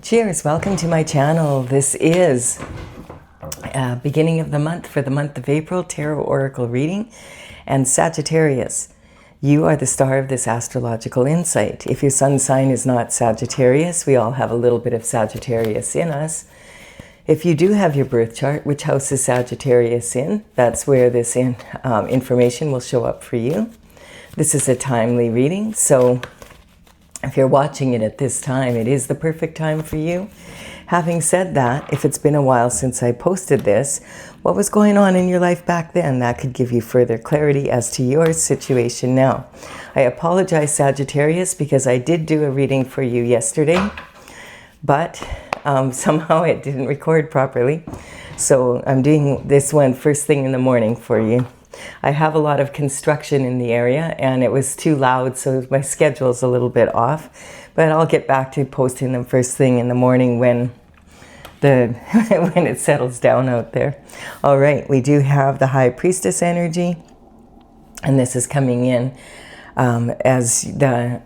Cheers, welcome to my channel. This is beginning of the month for the month of April, Tarot Oracle reading. And Sagittarius, you are the star of this astrological insight. If your sun sign is not Sagittarius, we all have a little bit of Sagittarius in us. If you do have your birth chart, which house is Sagittarius in? That's where this information will show up for you. This is a timely reading, so if you're watching it at this time, it is the perfect time for you. Having said that, if it's been a while since I posted this, what was going on in your life back then? That could give you further clarity as to your situation now. I apologize, Sagittarius, because I did do a reading for you yesterday, but somehow it didn't record properly. So I'm doing this one first thing in the morning for you. I have a lot of construction in the area and it was too loud, so my schedule's a little bit off, but I'll get back to posting them first thing in the morning when when it settles down out there. All right, we do have the High Priestess energy, and this is coming in as the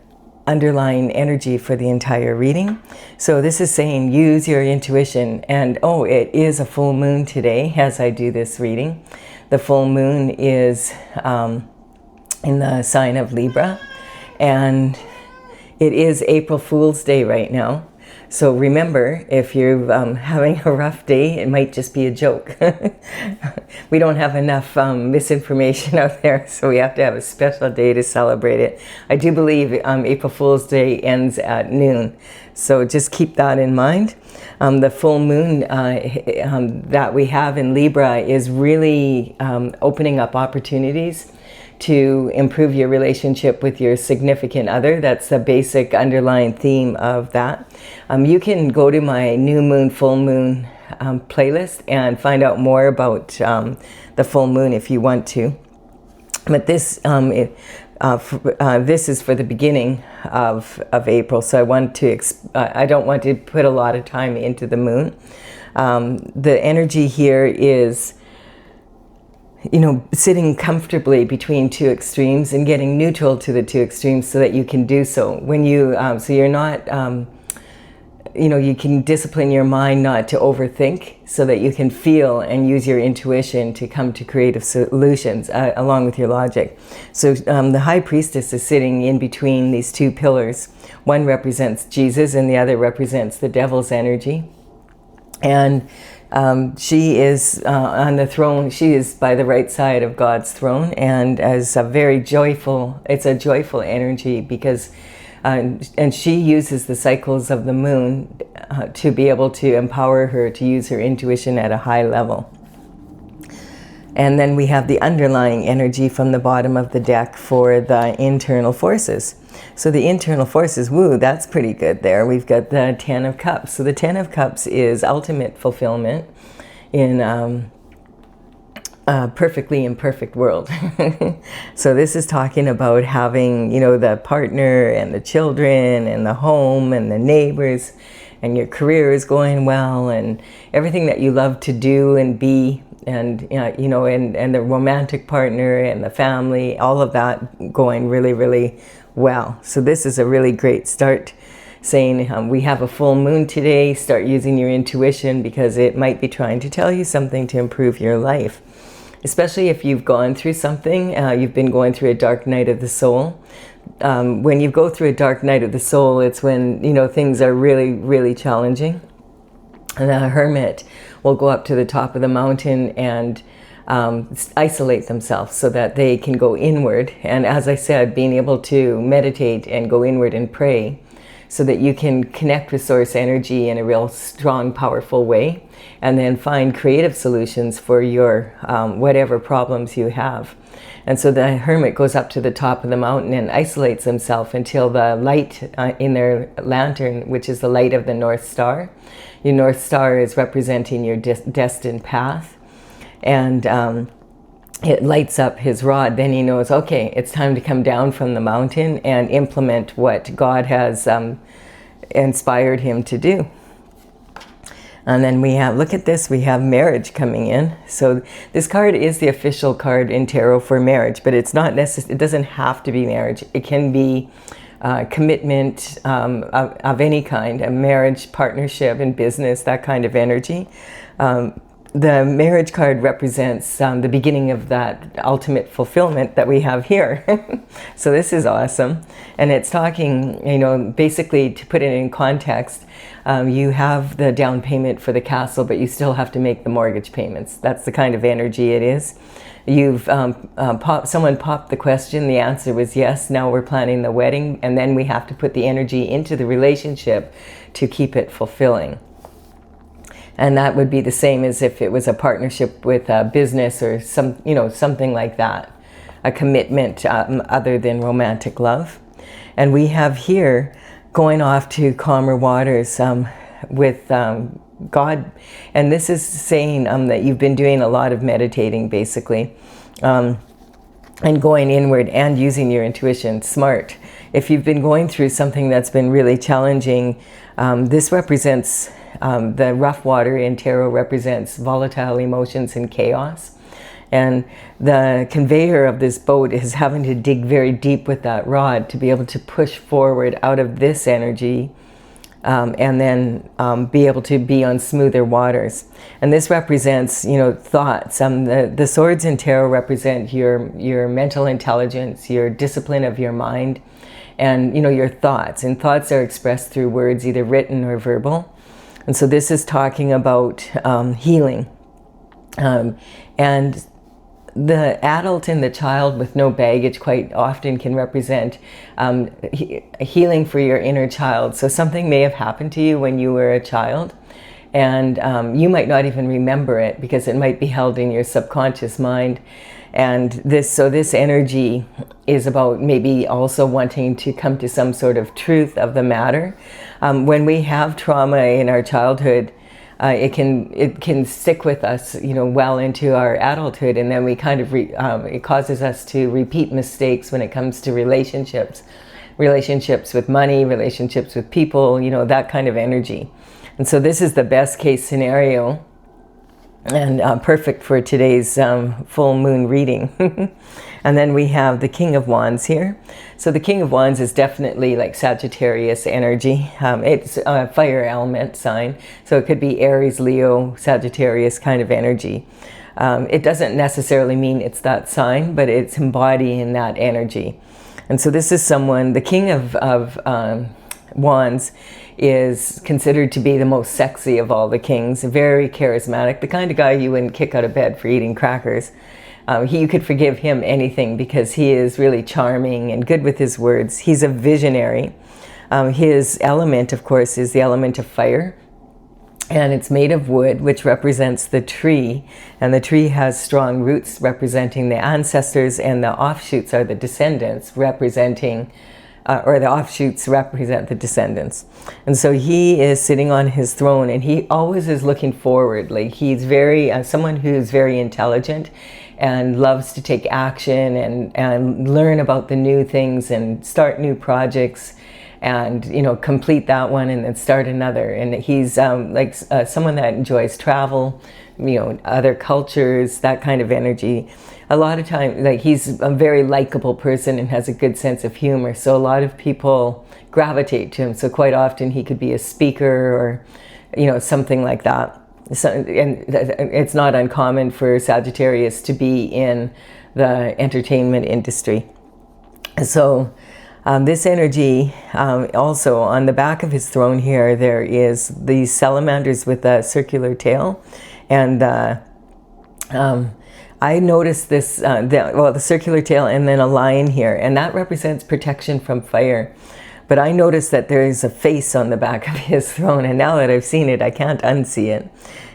underlying energy for the entire reading. So this is saying use your intuition, and oh, it is a full moon today as I do this reading. The full moon is in the sign of Libra, and it is April Fool's Day right now. So remember, if you're having a rough day, it might just be a joke. We don't have enough misinformation out there, so we have to have a special day to celebrate it. I do believe April Fool's Day ends at noon, so just keep that in mind. The full moon that we have in Libra is really opening up opportunities to improve your relationship with your significant other. That's the basic underlying theme of that. You can go to my new moon, full moon playlist and find out more about the full moon if you want to. But this this is for the beginning of April, so I don't want to put a lot of time into the moon. The energy here is, you know, sitting comfortably between two extremes and getting neutral to the two extremes so that you can do so. When you, so you're not, you know, you can discipline your mind not to overthink so that you can feel and use your intuition to come to creative solutions along with your logic. So the High Priestess is sitting in between these two pillars. One represents Jesus and the other represents the devil's energy. And she is on the throne. She is by the right side of God's throne, and as a very joyful, it's a joyful energy because, and she uses the cycles of the moon to be able to empower her to use her intuition at a high level. And then we have the underlying energy from the bottom of the deck for the internal forces. So the internal forces, woo, that's pretty good there. We've got the Ten of Cups. So the Ten of Cups is ultimate fulfillment in a perfectly imperfect world. So this is talking about having, you know, the partner and the children and the home and the neighbors, and your career is going well, and everything that you love to do and be, and you know, and the romantic partner and the family, all of that going really, really well. So this is a really great start, saying we have a full moon today. Start using your intuition because it might be trying to tell you something to improve your life, especially if you've gone through something. You've been going through a dark night of the soul. When you go through a dark night of the soul, it's when, you know, things are really, really challenging. And the hermit will go up to the top of the mountain and isolate themselves so that they can go inward. And as I said, being able to meditate and go inward and pray so that you can connect with source energy in a real strong, powerful way, and then find creative solutions for your whatever problems you have. And so the hermit goes up to the top of the mountain and isolates himself until the light in their lantern, which is the light of the North Star. Your North Star is representing your destined path. And it lights up his rod. Then he knows, okay, it's time to come down from the mountain and implement what God has inspired him to do. And then we have, look at this, we have marriage coming in. So this card is the official card in tarot for marriage, but it's not necessary. It doesn't have to be marriage. It can be commitment of any kind, a marriage, partnership, in business, that kind of energy. The marriage card represents the beginning of that ultimate fulfillment that we have here. So this is awesome. And it's talking, you know, basically, to put it in context, you have the down payment for the castle, but you still have to make the mortgage payments. That's the kind of energy it is. You've someone popped the question, the answer was yes, now we're planning the wedding, and then we have to put the energy into the relationship to keep it fulfilling. And that would be the same as if it was a partnership with a business or something like that, a commitment other than romantic love. And we have here going off to calmer waters with God. And this is saying that you've been doing a lot of meditating, basically, and going inward and using your intuition. Smart. If you've been going through something that's been really challenging, this represents the rough water in tarot represents volatile emotions and chaos. And the conveyor of this boat is having to dig very deep with that rod to be able to push forward out of this energy and then be able to be on smoother waters. And this represents, you know, thoughts. The swords in tarot represent your mental intelligence, your discipline of your mind, and, you know, your thoughts. And thoughts are expressed through words, either written or verbal. And so this is talking about healing. And the adult and the child with no baggage quite often can represent healing for your inner child. So something may have happened to you when you were a child, and you might not even remember it because it might be held in your subconscious mind. And this energy is about maybe also wanting to come to some sort of truth of the matter. When we have trauma in our childhood, it can stick with us, you know, well into our adulthood, and then we kind of it causes us to repeat mistakes when it comes to relationships with money, relationships with people, you know, that kind of energy. And so this is the best case scenario, and perfect for today's full moon reading. And then we have the King of Wands here. So the King of Wands is definitely like Sagittarius energy. It's a fire element sign, so it could be Aries, Leo, Sagittarius kind of energy. It doesn't necessarily mean it's that sign, but it's embodying that energy. And so this is someone, the King of Wands is considered to be the most sexy of all the kings, very charismatic, the kind of guy you wouldn't kick out of bed for eating crackers. You could forgive him anything because he is really charming and good with his words. He's a visionary. His element, of course, is the element of fire, and it's made of wood, which represents the tree, and the tree has strong roots representing the ancestors, and the offshoots are the descendants representing or the offshoots represent the descendants. And so he is sitting on his throne, and he always is looking forward. Like, he's very someone who's very intelligent and loves to take action and learn about the new things and start new projects and, you know, complete that one and then start another. And he's someone that enjoys travel, you know, other cultures, that kind of energy. A lot of time, like, he's a very likable person and has a good sense of humor. So a lot of people gravitate to him. So quite often he could be a speaker or, you know, something like that. So, and it's not uncommon for Sagittarius to be in the entertainment industry. So this energy, also on the back of his throne here, there is these salamanders with a circular tail. And I noticed this, the circular tail and then a lion here, and that represents protection from fire. But I noticed that there is a face on the back of his throne, and now that I've seen it, I can't unsee it.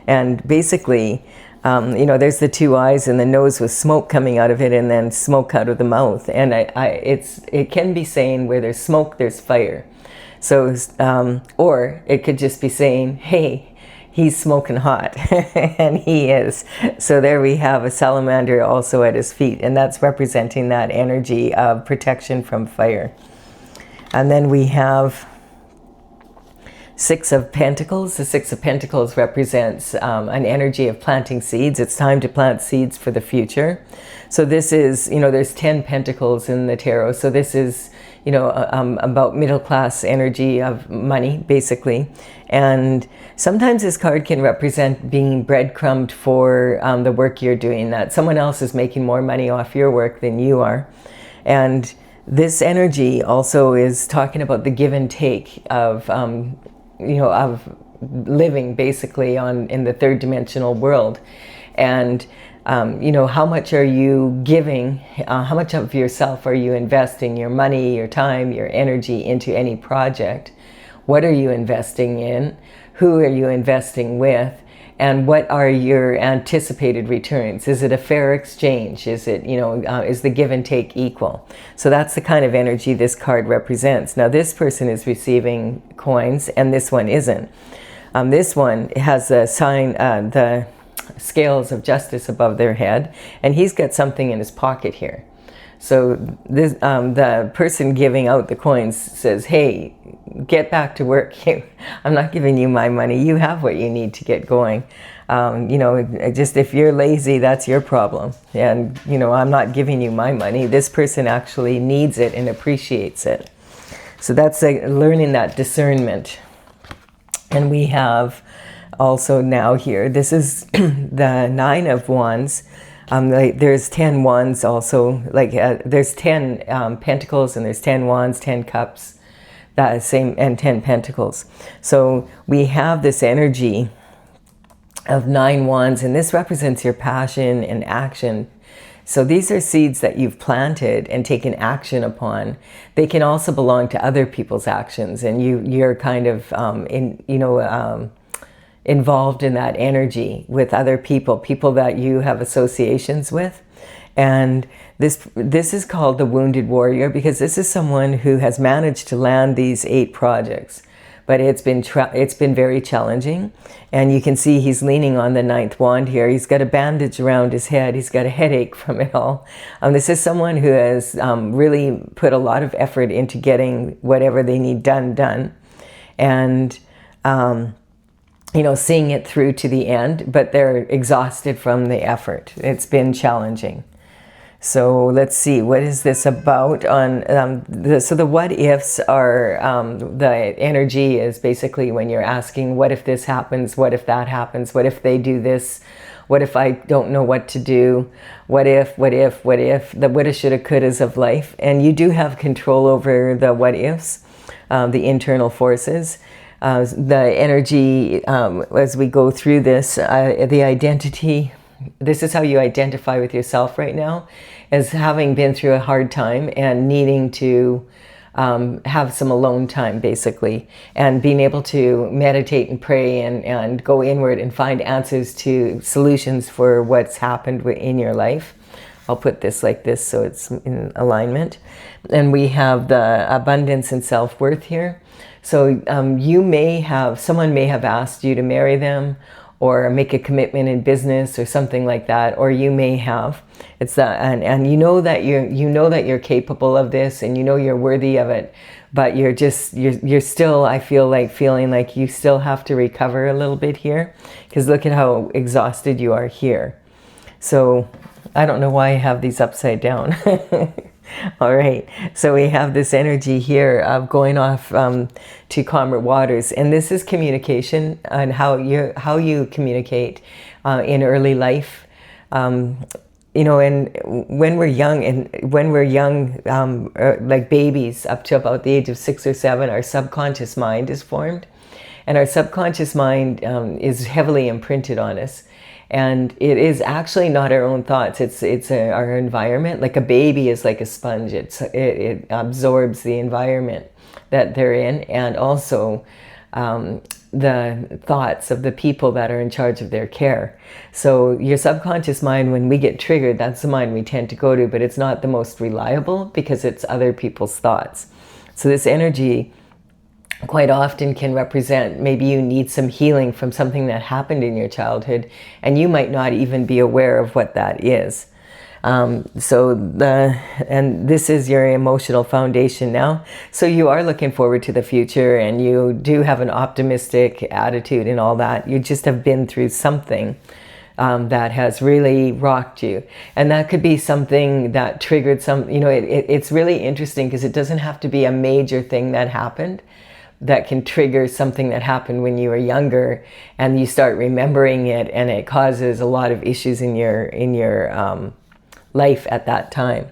And basically, you know, there's the two eyes and the nose with smoke coming out of it, and then smoke out of the mouth. And it can be saying where there's smoke, there's fire. So, or it could just be saying, hey, he's smoking hot, and he is. So there we have a salamander also at his feet, and that's representing that energy of protection from fire. And then we have Six of Pentacles. The Six of Pentacles represents an energy of planting seeds. It's time to plant seeds for the future. So this is, you know, there's 10 pentacles in the tarot. So this is, about middle class energy of money, basically. And sometimes this card can represent being breadcrumbed for the work you're doing, that someone else is making more money off your work than you are. And this energy also is talking about the give and take of, of living basically in the third dimensional world. And how much are you giving, how much of yourself are you investing, your money, your time, your energy into any project? What are you investing in? Who are you investing with? And what are your anticipated returns? Is it a fair exchange? Is it, is the give and take equal? So that's the kind of energy this card represents. Now this person is receiving coins and this one isn't. This one has the sign, the scales of justice above their head, and he's got something in his pocket here. So this, the person giving out the coins says, hey, get back to work. I'm not giving you my money. You have what you need to get going. Just if you're lazy, that's your problem. And, I'm not giving you my money. This person actually needs it and appreciates it. So that's learning that discernment. And we have also now here, this is the Nine of Wands. There's 10 wands also, there's 10 pentacles and there's 10 wands, 10 cups, that same, and 10 pentacles. So we have this energy of 9 wands, and this represents your passion and action. So these are seeds that you've planted and taken action upon. They can also belong to other people's actions, and you're kind of involved in that energy with other people that you have associations with. And this is called the Wounded Warrior, because this is someone who has managed to land these 8 projects. But it's been very challenging. And you can see he's leaning on the 9th wand here. He's got a bandage around his head. He's got a headache from it all. This is someone who has really put a lot of effort into getting whatever they need done. And seeing it through to the end, but they're exhausted from the effort. It's been challenging. So let's see, what is this about? So the what ifs are, the energy is basically when you're asking, what if this happens? What if that happens? What if they do this? What if I don't know what to do? What if, the woulda, shoulda, couldas of life. And you do have control over the what ifs, the internal forces. The energy, as we go through this, the identity, this is how you identify with yourself right now, as having been through a hard time and needing to have some alone time, basically, and being able to meditate and pray and go inward and find answers to solutions for what's happened in your life. I'll put this like this so it's in alignment. And we have the abundance and self-worth here. So someone may have asked you to marry them or make a commitment in business or something like that, or you may have. It's that, and you know that you're capable of this, and you're worthy of it, but you're still, I feel like, feeling like you still have to recover a little bit here, because look at how exhausted you are here. So I don't know why I have these upside down. All right, so we have this energy here of going off to calmer waters, and this is communication and how you communicate in early life. And when we're young, like babies, up to about the age of 6 or 7, our subconscious mind is formed, and our subconscious mind is heavily imprinted on us. And it is actually not our own thoughts. It's our environment. Like a baby is like a sponge. It absorbs the environment that they're in, and also the thoughts of the people that are in charge of their care. So your subconscious mind, when we get triggered, that's the mind we tend to go to, but it's not the most reliable because it's other people's thoughts. So this energy quite often can represent, maybe you need some healing from something that happened in your childhood, and you might not even be aware of what that is. And this is your emotional foundation now. So you are looking forward to the future, and you do have an optimistic attitude and all that. You just have been through something that has really rocked you. And that could be something that triggered some, you know, it's really interesting because it doesn't have to be a major thing that happened that can trigger something that happened when you were younger, and you start remembering it, and it causes a lot of issues in your life at that time.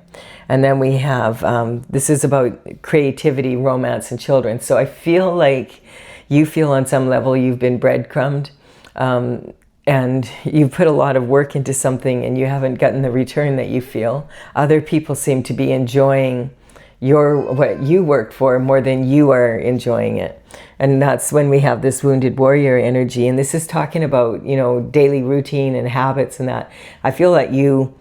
And then we have, this is about creativity, romance, and children. So I feel like you feel on some level you've been breadcrumbed, and you've put a lot of work into something and you haven't gotten the return that you feel. Other people seem to be enjoying what you worked for more than you are enjoying it. And that's when we have this wounded warrior energy. And this is talking about, you know, daily routine and habits and that. I feel that you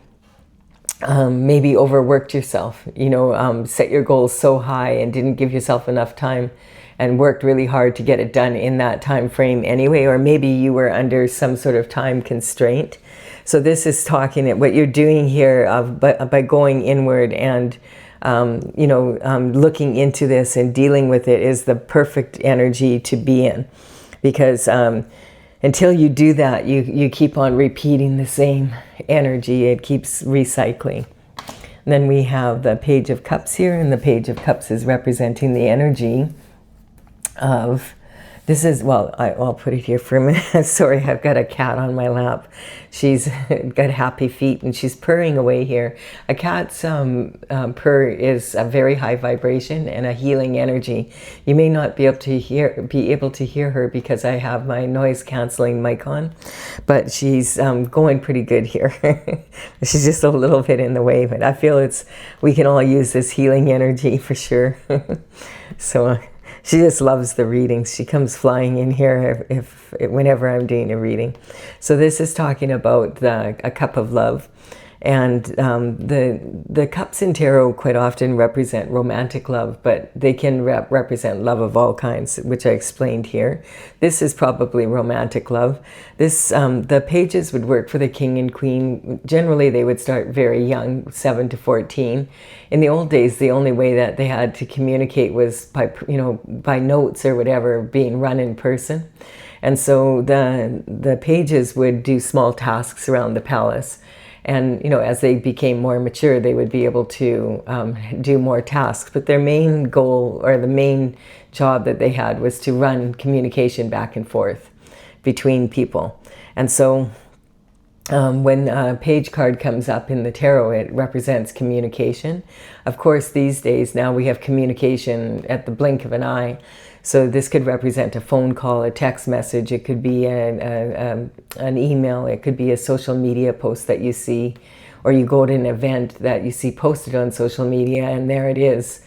maybe overworked yourself, you know, set your goals so high and didn't give yourself enough time and worked really hard to get it done in that time frame anyway, or maybe you were under some sort of time constraint. So this is talking at what you're doing here by going inward and you know, looking into this and dealing with it is the perfect energy to be in, because until you do that, you keep on repeating the same energy. It keeps recycling. And then we have the Page of Cups here, and the Page of Cups is representing the energy of, this is, well, I'll put it here for a minute. Sorry, I've got a cat on my lap. She's got happy feet and she's purring away here. A cat's purr is a very high vibration and a healing energy. You may not be able to hear her because I have my noise canceling mic on, but she's going pretty good here. She's just a little bit in the way, but I feel we can all use this healing energy for sure. So she just loves the readings. She comes flying in here whenever I'm doing a reading. So this is talking about a cup of love. And the cups in tarot quite often represent romantic love, but they can represent love of all kinds, which I explained here. This is probably romantic love. The pages would work for the king and queen. Generally, they would start very young, 7 to 14. In the old days, the only way that they had to communicate was by notes or whatever, being run in person. And so the pages would do small tasks around the palace. And, you know, as they became more mature, they would be able to do more tasks. But their main goal, or the main job that they had, was to run communication back and forth between people. And so when a page card comes up in the tarot, it represents communication. Of course, these days now we have communication at the blink of an eye. So this could represent a phone call, a text message. It could be an email. It could be a social media post that you see, or you go to an event that you see posted on social media, and there it is.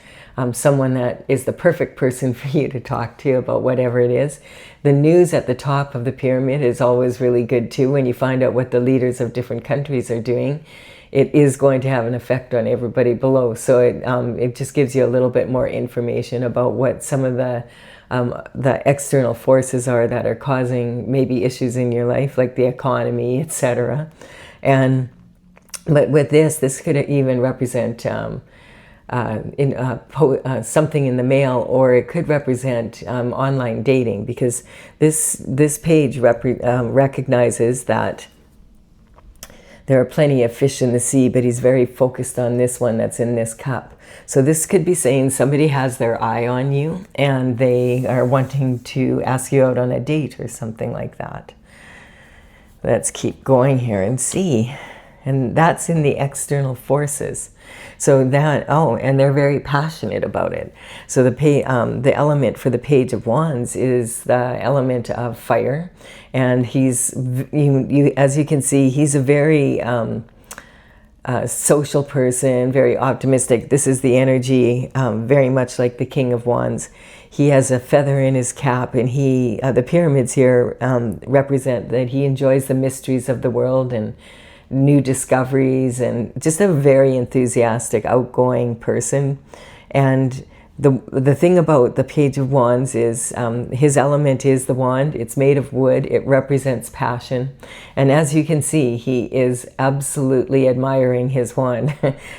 Someone that is the perfect person for you to talk to about whatever it is. The news at the top of the pyramid is always really good too. When you find out what the leaders of different countries are doing, it is going to have an effect on everybody below. So it just gives you a little bit more information about what some of the external forces are that are causing maybe issues in your life, like the economy, etc. But with this could even represent something in the mail, or it could represent online dating, because this page recognizes that there are plenty of fish in the sea, but he's very focused on this one that's in this cup. So this could be saying somebody has their eye on you and they are wanting to ask you out on a date or something like that. Let's keep going here and see. And that's in the external forces. So and they're very passionate about it. So the element for the Page of Wands is the element of fire. And he's, as you can see, he's a very social person, very optimistic. This is the energy, very much like the King of Wands. He has a feather in his cap, and the pyramids here represent that he enjoys the mysteries of the world and new discoveries, and just a very enthusiastic, outgoing person. And the thing about the Page of Wands is his element is the wand. It's made of wood. It represents passion. And as you can see, he is absolutely admiring his wand.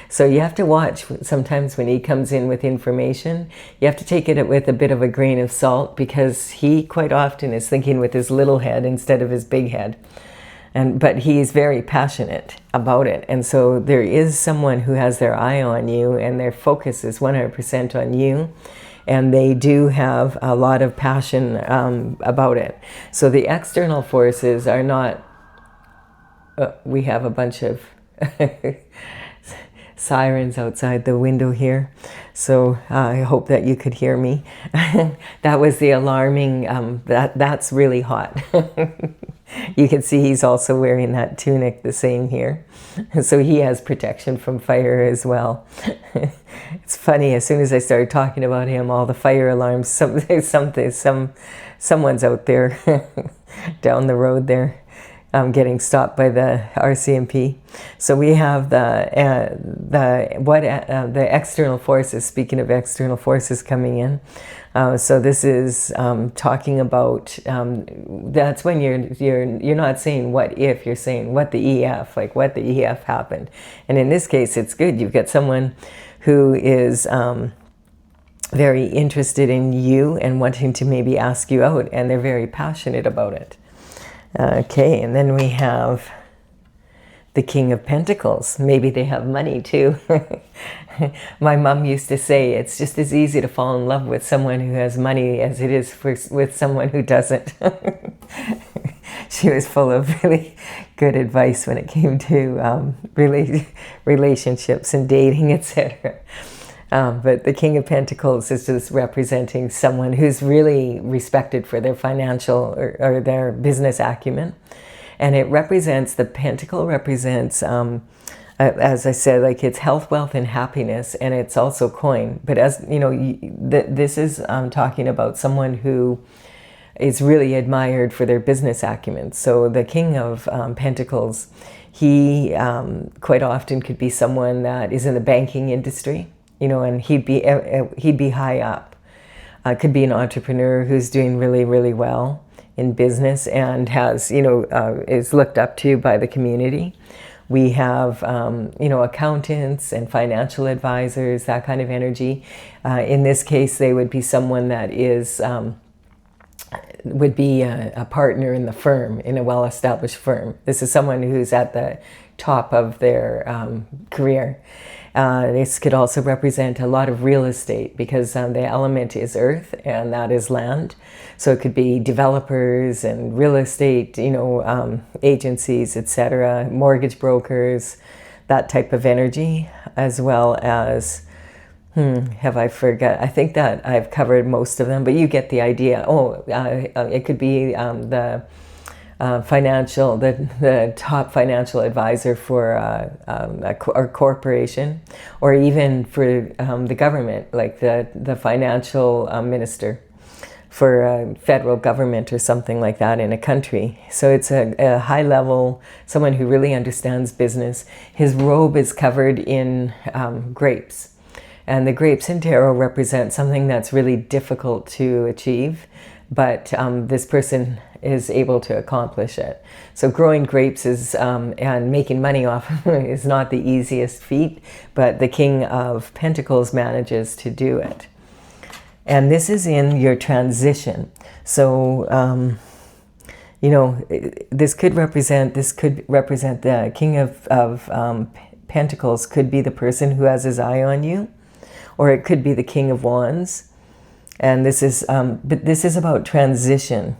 So you have to watch sometimes when he comes in with information. You have to take it with a bit of a grain of salt, because he quite often is thinking with his little head instead of his big head. But he's very passionate about it. And so there is someone who has their eye on you, and their focus is 100% on you. And they do have a lot of passion about it. So the external forces are not... we have a bunch of sirens outside the window here. So I hope that you could hear me. That was the alarming... that's really hot. You can see he's also wearing that tunic, the same here. So he has protection from fire as well. It's funny, as soon as I started talking about him, all the fire alarms, someone's out there down the road there, getting stopped by the RCMP. So we have the external forces. Speaking of external forces coming in, so this is talking about, that's when you're not saying what if, you're saying what the EF, like what the EF happened. And in this case, it's good. You've got someone who is very interested in you and wanting to maybe ask you out, and they're very passionate about it. Okay, and then we have the King of Pentacles. Maybe they have money too. My mom used to say it's just as easy to fall in love with someone who has money as it is with someone who doesn't. She was full of really good advice when it came to relationships and dating, etc. But the King of Pentacles is just representing someone who's really respected for their financial or their business acumen. And it represents, the pentacle represents, as I said, like it's health, wealth, and happiness, and it's also coin. But as you know, this is talking about someone who is really admired for their business acumen. So the King of Pentacles, he quite often could be someone that is in the banking industry, you know, and he'd be high up. Could be an entrepreneur who's doing really, really well in business and has, you know, is looked up to by the community. We have, you know, accountants and financial advisors, that kind of energy. In this case, they would be someone that is, would be a partner in the firm, in a well-established firm. This is someone who's at the top of their career. This could also represent a lot of real estate, because the element is earth and that is land. So it could be developers and real estate, you know, agencies, etc., mortgage brokers, that type of energy, as well as, have I forgot? I think that I've covered most of them, but you get the idea. Oh, it could be the top financial advisor for a corporation, or even for the government, like the financial minister for a federal government or something like that in a country. So it's a high level, someone who really understands business. His robe is covered in grapes. And the grapes in tarot represent something that's really difficult to achieve, but this person is able to accomplish it. So growing grapes is, and making money off is not the easiest feat, but the King of Pentacles manages to do it. And this is in your transition. So, you know, this could represent the King of Pentacles could be the person who has his eye on you, or it could be the King of Wands. And this is, but this is about transition.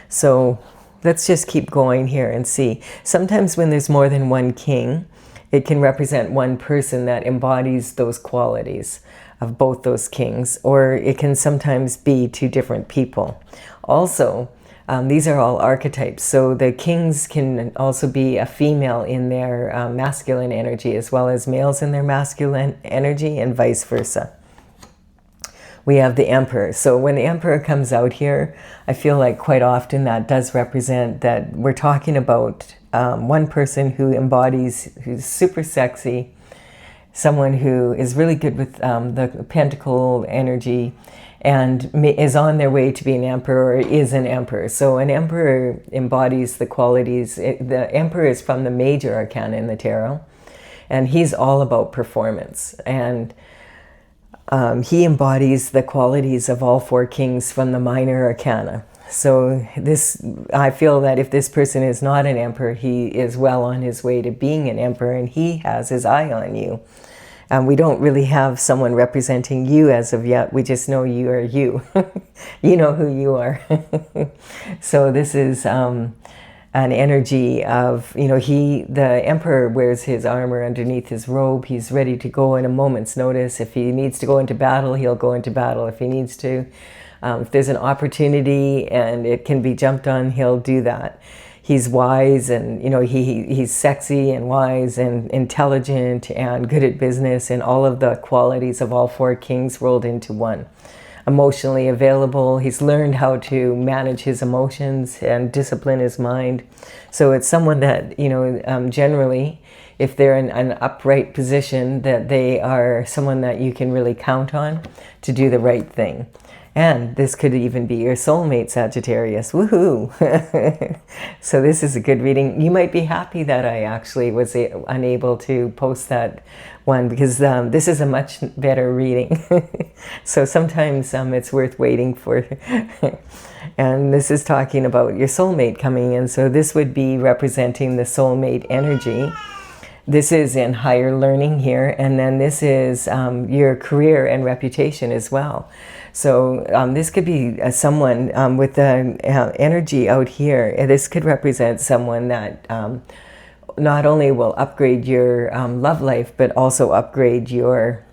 So let's just keep going here and see. Sometimes when there's more than one king, it can represent one person that embodies those qualities of both those kings, or it can sometimes be two different people. Also, these are all archetypes. So the kings can also be a female in their masculine energy, as well as males in their masculine energy, and vice versa. We have the Emperor. So when the Emperor comes out here, I feel like quite often that does represent that we're talking about one person who embodies, who's super sexy, someone who is really good with the pentacle energy, and is on their way to be an emperor, or is an emperor. So an emperor embodies the qualities. The Emperor is from the major arcana in the tarot, and he's all about performance. And he embodies the qualities of all four kings from the minor arcana. So this, I feel that if this person is not an emperor, he is well on his way to being an emperor, and he has his eye on you. We don't really have someone representing you as of yet. We just know you are you. You know who you are. So this is an energy of, you know, the emperor wears his armor underneath his robe. He's ready to go in a moment's notice. If he needs to go into battle, he'll go into battle. If he needs to, if there's an opportunity and it can be jumped on, he'll do that. He's wise, and, you know, he's sexy and wise and intelligent and good at business, and all of the qualities of all four kings rolled into one. Emotionally available. He's learned how to manage his emotions and discipline his mind. So it's someone that, you know, generally, if they're in an upright position, that they are someone that you can really count on to do the right thing. And this could even be your soulmate, Sagittarius. Woohoo! So this is a good reading. You might be happy that I actually was unable to post that one, because this is a much better reading. So sometimes it's worth waiting for. And this is talking about your soulmate coming in. So this would be representing the soulmate energy. This is in higher learning here. And then this is your career and reputation as well. So this could be someone with the energy out here. This could represent someone that not only will upgrade your love life, but also upgrade your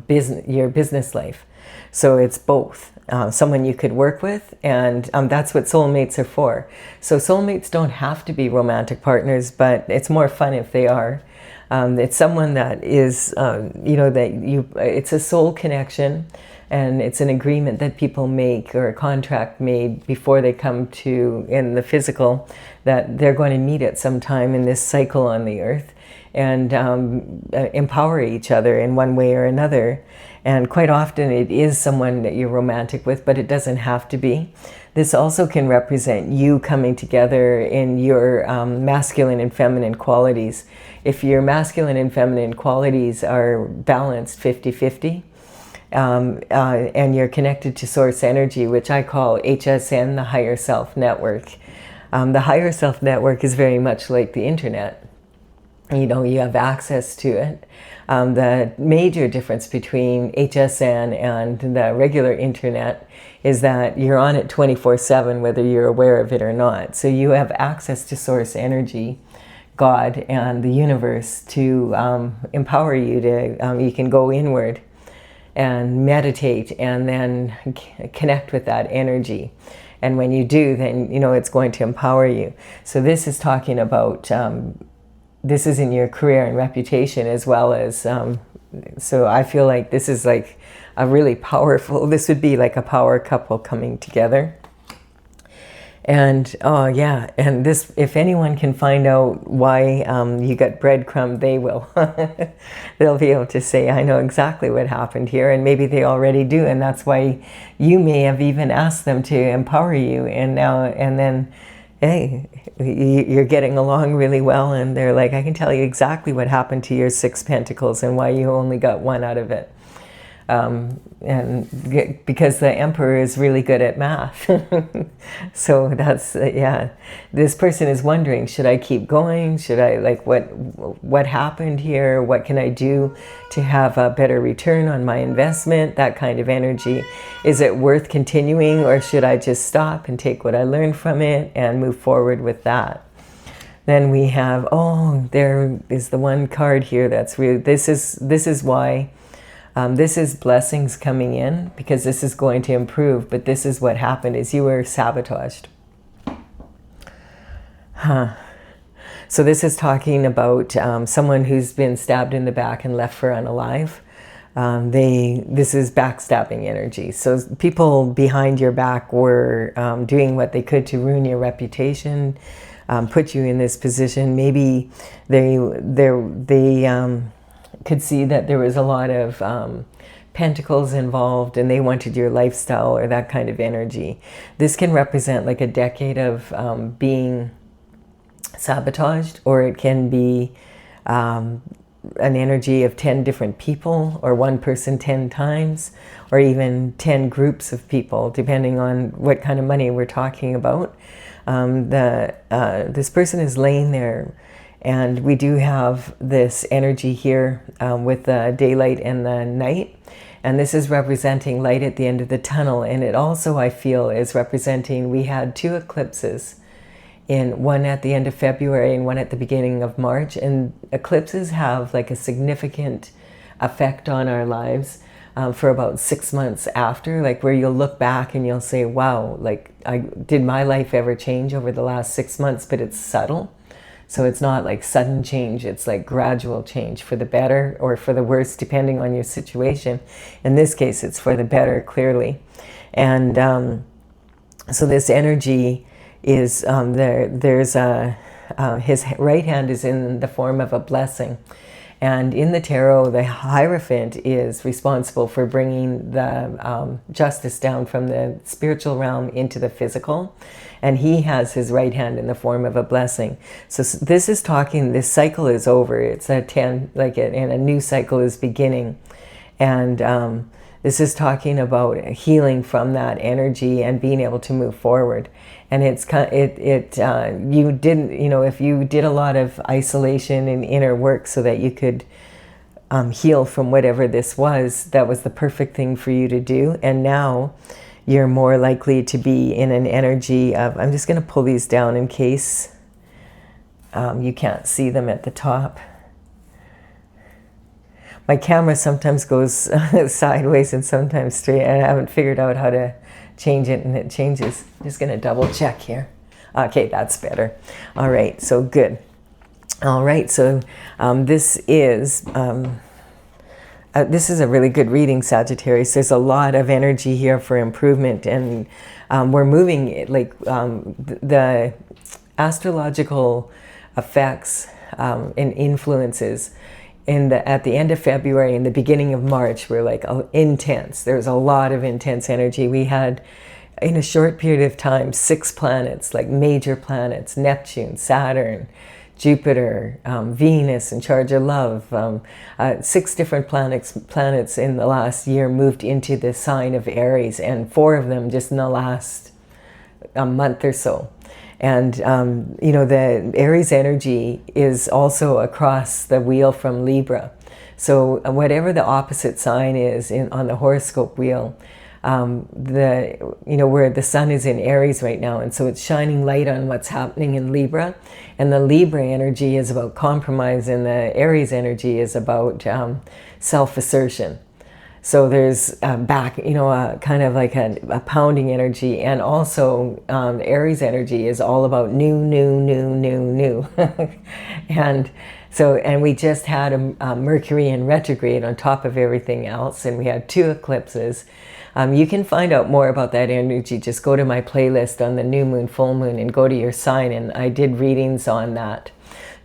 business life. So it's both. Someone you could work with, and that's what soulmates are for. So soulmates don't have to be romantic partners, but it's more fun if they are. It's someone that is, you know, it's a soul connection, and it's an agreement that people make, or a contract made before they come to, in the physical, that they're going to meet at some time in this cycle on the earth, and empower each other in one way or another. And quite often it is someone that you're romantic with, but it doesn't have to be. This also can represent you coming together in your masculine and feminine qualities. If your masculine and feminine qualities are balanced 50-50, and you're connected to source energy, which I call HSN, the higher self network. The higher self network is very much like the internet. You know, you have access to it. The major difference between HSN and the regular internet is that you're on it 24/7, whether you're aware of it or not. So you have access to source energy, God, and the universe to empower you to, you can go inward and meditate and then connect with that energy. And when you do, then, you know, it's going to empower you. So this is talking about, this is in your career and reputation, as well as, so I feel like this is like a really powerful, this would be like a power couple coming together. And oh yeah, and this, if anyone can find out why you got breadcrumbed, they will. They'll be able to say, I know exactly what happened here, and maybe they already do, and that's why you may have even asked them to empower you, and now, and then, hey, you're getting along really well, and they're like, I can tell you exactly what happened to your 6 pentacles and why you only got 1 out of it. And because the emperor is really good at math. So that's, yeah, this person is wondering, should I keep going? Should I, like, what happened here? What can I do to have a better return on my investment? That kind of energy. Is it worth continuing, or should I just stop and take what I learned from it and move forward with that? Then we have, oh, there is the one card here that's really, this is why. This is blessings coming in, because this is going to improve, but this is what happened, is you were sabotaged. So this is talking about someone who's been stabbed in the back and left for unalive. This is backstabbing energy. So people behind your back were doing what they could to ruin your reputation, put you in this position. Maybe they could see that there was a lot of pentacles involved, and they wanted your lifestyle or that kind of energy. This can represent like a decade of being sabotaged, or it can be an energy of 10 different people, or one person 10 times, or even 10 groups of people, depending on what kind of money we're talking about. This person is laying there, and we do have this energy here with the daylight and the night. And this is representing light at the end of the tunnel. And it also, I feel, is representing, we had 2 eclipses, one at the end of February and one at the beginning of March. And eclipses have like a significant effect on our lives for about 6 months after, like where you'll look back and you'll say, wow, like did my life ever change over the last 6 months? But it's subtle. So it's not like sudden change, it's like gradual change for the better or for the worse, depending on your situation. In this case, it's for the better, clearly. And so this energy is, his right hand is in the form of a blessing. And in the tarot, the Hierophant is responsible for bringing the justice down from the spiritual realm into the physical. And he has his right hand in the form of a blessing. So this is talking, this cycle is over. It's a 10, and a new cycle is beginning. And this is talking about healing from that energy and being able to move forward. And it's you didn't, if you did a lot of isolation and inner work so that you could heal from whatever this was, that was the perfect thing for you to do. And now you're more likely to be in an energy of, I'm just going to pull these down in case you can't see them at the top. My camera sometimes goes sideways and sometimes straight, and I haven't figured out how to change it, and it changes. I'm just going to double check here. Okay, that's better. All right, so good. All right, so this is a really good reading, Sagittarius. There's a lot of energy here for improvement, and we're moving, the astrological effects and influences at the end of February and the beginning of March were like intense. There's a lot of intense energy. We had, in a short period of time, 6 planets, like major planets: Neptune, Saturn, Jupiter, Venus in charge of love. 6 different planets in the last year moved into the sign of Aries, and 4 of them just in the last month or so. And, the Aries energy is also across the wheel from Libra. So whatever the opposite sign is on the horoscope wheel, where the sun is in Aries right now, and so it's shining light on what's happening in Libra. And the Libra energy is about compromise, and the Aries energy is about self-assertion. So there's kind of like a pounding energy, and also Aries energy is all about new. And we just had a Mercury in retrograde on top of everything else, and we had 2 eclipses. You can find out more about that energy. Just go to my playlist on the new moon, full moon, and go to your sign, and I did readings on that.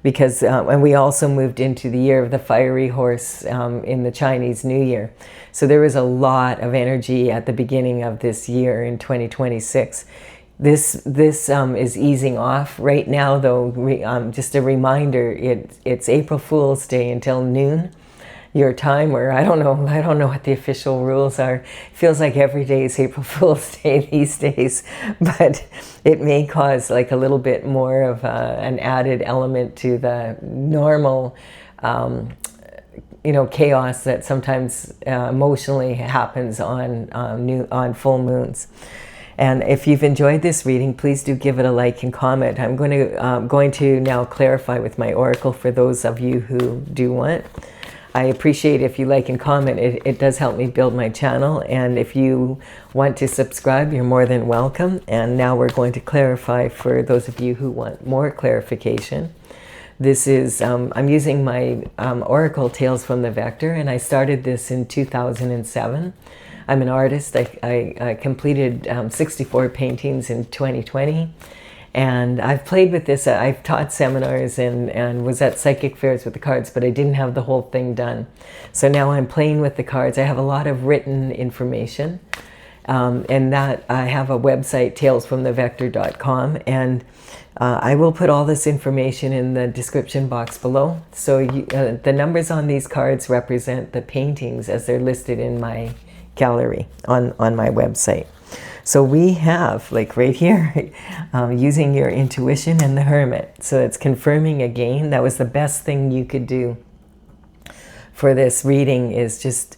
Because, and we also moved into the year of the fiery horse in the Chinese New Year. So there was a lot of energy at the beginning of this year in 2026. This is easing off right now, though. Just a reminder, it's April Fool's Day until noon your time, or I don't know what the official rules are. It feels like every day is April Fool's Day these days, but it may cause like a little bit more of an added element to the normal chaos that sometimes emotionally happens on full moons. And if you've enjoyed this reading, please do give it a like and comment. I'm going to now clarify with my oracle for those of you who do want. I appreciate if you like and comment. It does help me build my channel. And if you want to subscribe, you're more than welcome. And now we're going to clarify for those of you who want more clarification. This is, I'm using my Oracle Tales from the Vector, and I started this in 2007. I'm an artist. I completed 64 paintings in 2020. And I've played with this. I've taught seminars and was at psychic fairs with the cards, but I didn't have the whole thing done. So now I'm playing with the cards. I have a lot of written information And that I have a website, talesfromthevector.com, and I will put all this information in the description box below. So the numbers on these cards represent the paintings as they're listed in my gallery on my website. So we have, like right here, using your intuition and the Hermit. So it's confirming again, that was the best thing you could do for this reading, is just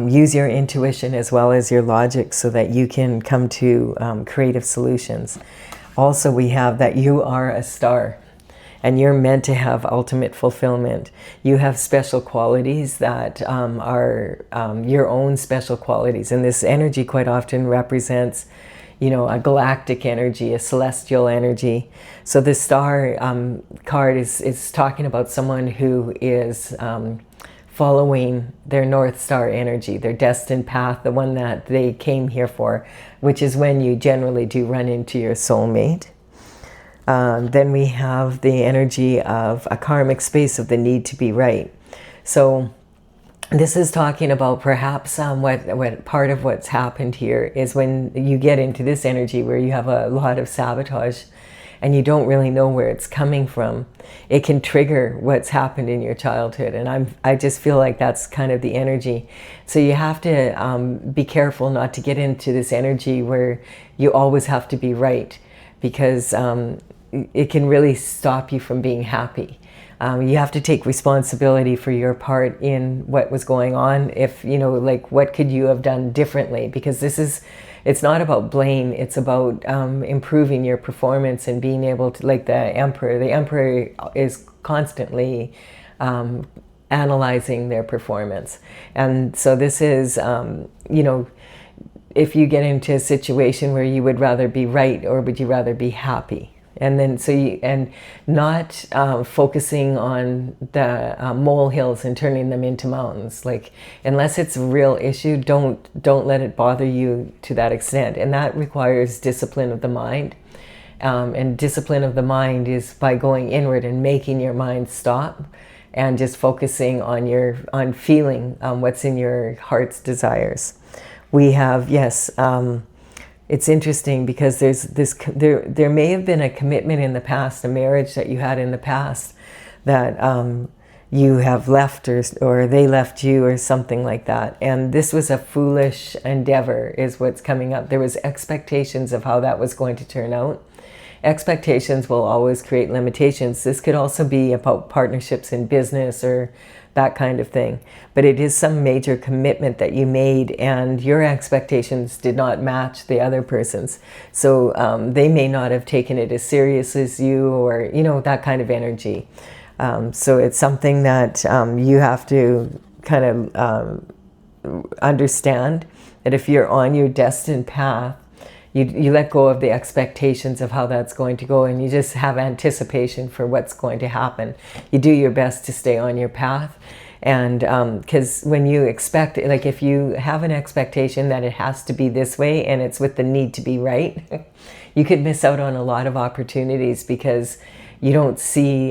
use your intuition as well as your logic so that you can come to creative solutions. Also, we have that you are a star and you're meant to have ultimate fulfillment. You have special qualities that are your own special qualities. And this energy quite often represents, you know, a galactic energy, a celestial energy. So the star card is talking about someone who is following their North Star energy, their destined path, the one that they came here for, which is when you generally do run into your soulmate. Then we have the energy of a karmic space of the need to be right. So this is talking about perhaps what part of what's happened here is when you get into this energy where you have a lot of sabotage and you don't really know where it's coming from. It can trigger what's happened in your childhood, and I just feel like that's kind of the energy. So you have to be careful not to get into this energy where you always have to be right, because it can really stop you from being happy. You have to take responsibility for your part in what was going on. If, you know, like, what could you have done differently? Because it's not about blame, it's about improving your performance and being able to, like the Emperor is constantly analyzing their performance. And so this is, you know, if you get into a situation where you would rather be right or would you rather be happy? And then and not focusing on the molehills and turning them into mountains. Like, unless it's a real issue, don't let it bother you to that extent. And that requires discipline of the mind. And discipline of the mind is by going inward and making your mind stop and just focusing on feeling what's in your heart's desires. We have, yes. It's interesting because there may have been a commitment in the past, a marriage that you had in the past that you have left, or they left you, or something like that. And this was a foolish endeavor is what's coming up. There was expectations of how that was going to turn out. Expectations will always create limitations. This could also be about partnerships in business or that kind of thing. But it is some major commitment that you made and your expectations did not match the other person's. So they may not have taken it as serious as you, or, you know, that kind of energy. So it's something that you have to kind of understand, that if you're on your destined path, you let go of the expectations of how that's going to go, and you just have anticipation for what's going to happen. You do your best to stay on your path. And because when you expect, like, if you have an expectation that it has to be this way and it's with the need to be right, you could miss out on a lot of opportunities because you don't see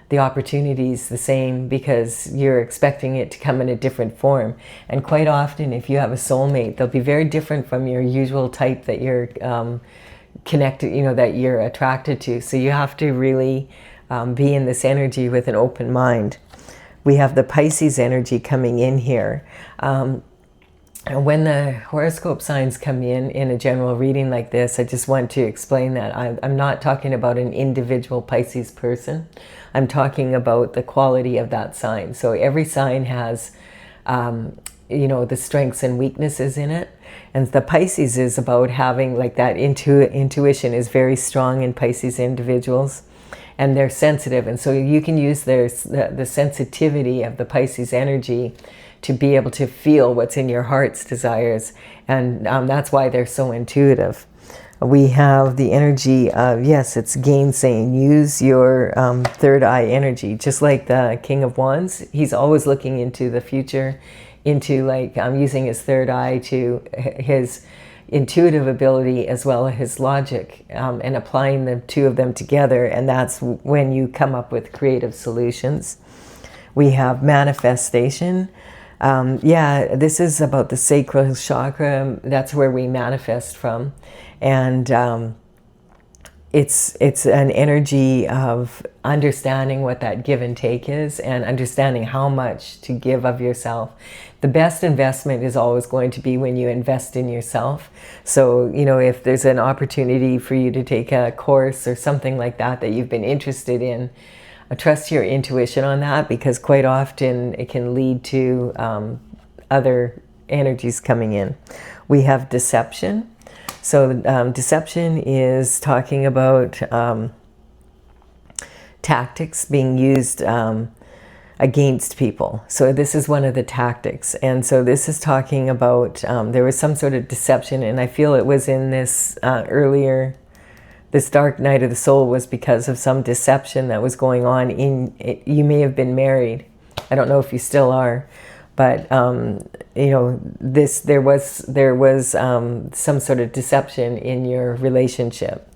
the opportunities the same, because you're expecting it to come in a different form. And quite often, if you have a soulmate, they'll be very different from your usual type that you're connected, you know, that you're attracted to. So you have to really be in this energy with an open mind. We have the Pisces energy coming in here. And when the horoscope signs come in a general reading like this, I just want to explain that I'm not talking about an individual Pisces person. I'm talking about the quality of that sign. So every sign has, you know, the strengths and weaknesses in it. And the Pisces is about having, like, that intuition is very strong in Pisces individuals. And they're sensitive. And so you can use the sensitivity of the Pisces energy to be able to feel what's in your heart's desires. And that's why they're so intuitive. We have the energy of, yes, it's gainsaying. Use your third eye energy. Just like the King of Wands, he's always looking into the future, into, like, using his third eye to his intuitive ability as well as his logic, and applying the two of them together. And that's when you come up with creative solutions. We have manifestation. Yeah, this is about the sacral chakra. That's where we manifest from. And it's an energy of understanding what that give and take is, and understanding how much to give of yourself. The best investment is always going to be when you invest in yourself. So, you know, if there's an opportunity for you to take a course or something like that that you've been interested in, trust your intuition on that, because quite often it can lead to other energies coming in. We have deception. So deception is talking about tactics being used against people. So this is one of the tactics. And so this is talking about there was some sort of deception, and I feel it was in this earlier, this dark night of the soul was because of some deception that was going on in it. You may have been married. I don't know if you still are, but you know, there was some sort of deception in your relationship,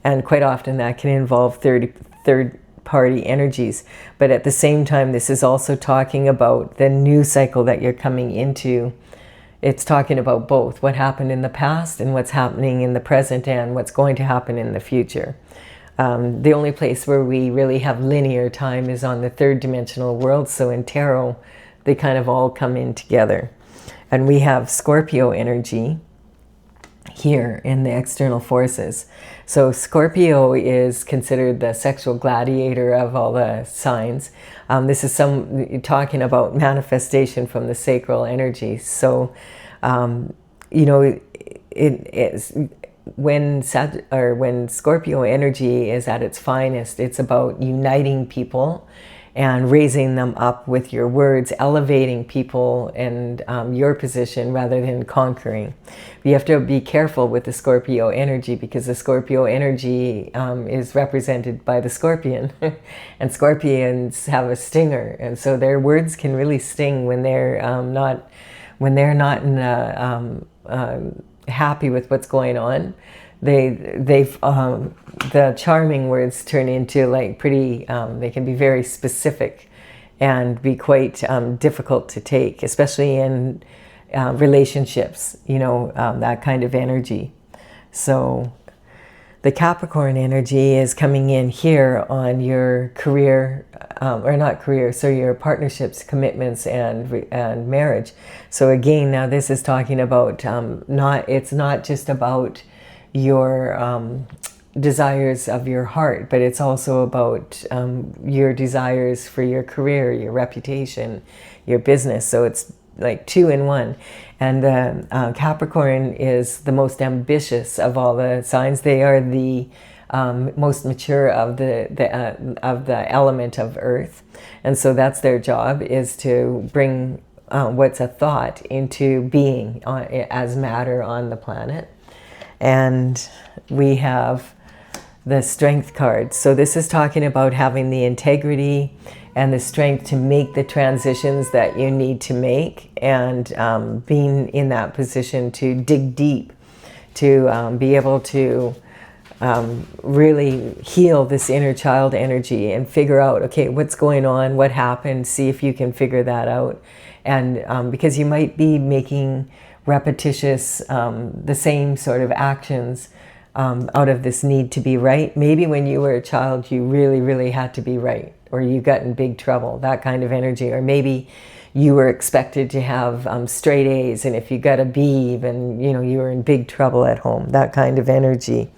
and quite often that can involve third party energies. But at the same time, this is also talking about the new cycle that you're coming into. It's talking about both what happened in the past and what's happening in the present and what's going to happen in the future. The only place where we really have linear time is on the third dimensional world. So in tarot, they kind of all come in together. And we have Scorpio energy here in the external forces. So Scorpio is considered the sexual gladiator of all the signs. This is talking about manifestation from the sacral energy. So, you know, when Scorpio energy is at its finest, it's about uniting people and raising them up with your words, elevating people and your position rather than conquering. You have to be careful with the Scorpio energy, because the Scorpio energy is represented by the scorpion. And scorpions have a stinger, and so their words can really sting when they're not in happy with what's going on. The charming words turn into like pretty, they can be very specific and be quite difficult to take, especially in relationships, you know, that kind of energy. So the Capricorn energy is coming in here on your career, or not career, so your partnerships, commitments, and marriage. So again, now this is talking about, it's not just about your desires of your heart, but it's also about your desires for your career, your reputation, your business. So it's like two in one. And Capricorn is the most ambitious of all the signs. They are the most mature of the element of Earth, and so that's their job, is to bring what's a thought into being as matter on the planet. And we have the Strength card. So this is talking about having the integrity and the strength to make the transitions that you need to make, and being in that position to dig deep, to be able to really heal this inner child energy and figure out, okay, what's going on, what happened, see if you can figure that out. And because you might be making repetitious, the same sort of actions out of this need to be right. Maybe when you were a child, you really, really had to be right, or you got in big trouble, that kind of energy. Or maybe you were expected to have straight A's, and if you got a B, then you know you were in big trouble at home, that kind of energy.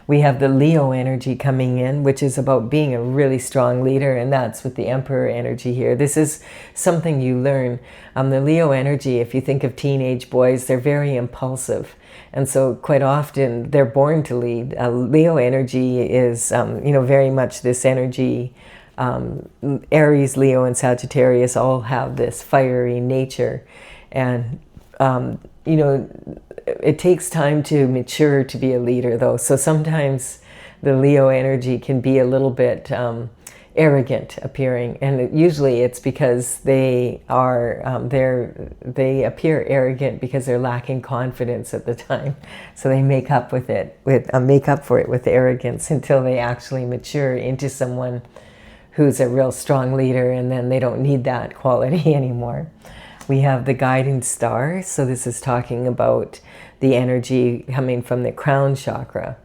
We have the Leo energy coming in, which is about being a really strong leader, and that's with the Emperor energy here. This is something you learn. The Leo energy, if you think of teenage boys, they're very impulsive. And so quite often they're born to lead. Leo energy is, you know, very much this energy. Aries, Leo, and Sagittarius all have this fiery nature. And, you know, it takes time to mature to be a leader, though. So sometimes the Leo energy can be a little bit arrogant appearing, and usually it's because they are they appear arrogant because they're lacking confidence at the time. So they make up for it with arrogance until they actually mature into someone who's a real strong leader, and then they don't need that quality anymore. We have the guiding star. So this is talking about the energy coming from the crown chakra.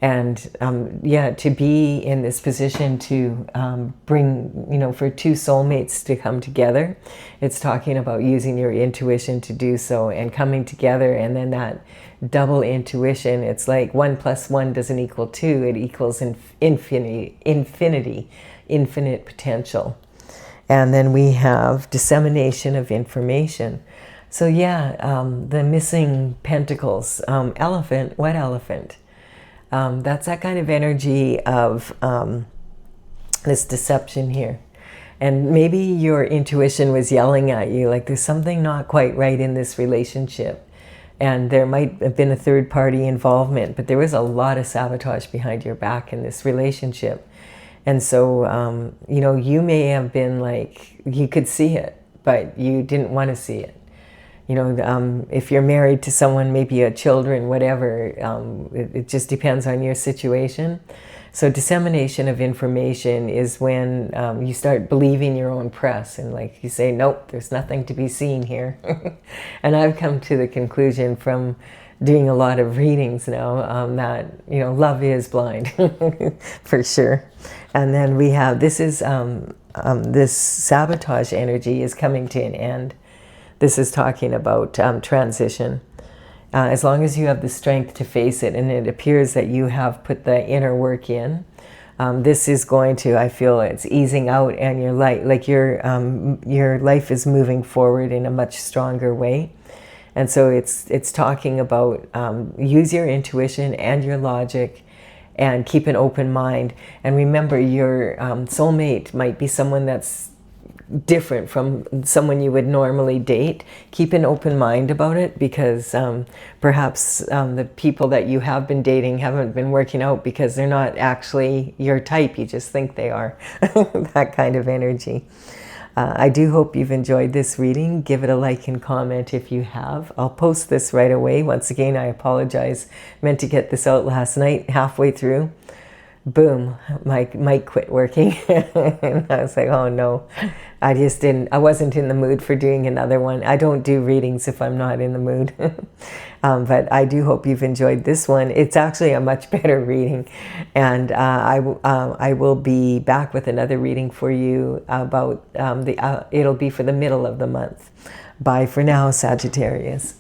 And yeah, to be in this position to bring, you know, for two soulmates to come together, it's talking about using your intuition to do so and coming together. And then that double intuition, it's like 1 + 1 doesn't equal 2, it equals infinite potential. And then we have dissemination of information. So yeah, the missing pentacles, elephant, what elephant? That's that kind of energy of this deception here. And maybe your intuition was yelling at you, like there's something not quite right in this relationship. And there might have been a third party involvement, but there was a lot of sabotage behind your back in this relationship. And so, you know, you may have been like, you could see it, but you didn't want to see it. You know, if you're married to someone, maybe you have children, whatever, it just depends on your situation. So dissemination of information is when you start believing your own press and like you say, nope, there's nothing to be seen here. And I've come to the conclusion from doing a lot of readings now that, you know, love is blind for sure. And then we have, this is, this sabotage energy is coming to an end. This is talking about transition. As long as you have the strength to face it, and it appears that you have put the inner work in, this is going to, I feel it's easing out, and your life is moving forward in a much stronger way. And so it's talking about use your intuition and your logic and keep an open mind. And remember, your soulmate might be someone that's different from someone you would normally date. Keep an open mind about it, because perhaps the people that you have been dating haven't been working out because they're not actually your type. You just think they are. That kind of energy. I do hope you've enjoyed this reading. Give it a like and comment if you have. I'll post this right away. Once again, I apologize. Meant to get this out last night, halfway through. Boom, my mic quit working. And I was like, oh no, I wasn't in the mood for doing another one. I don't do readings if I'm not in the mood. But I do hope you've enjoyed this one. It's actually a much better reading. And I will be back with another reading for you about, it'll be for the middle of the month. Bye for now, Sagittarius.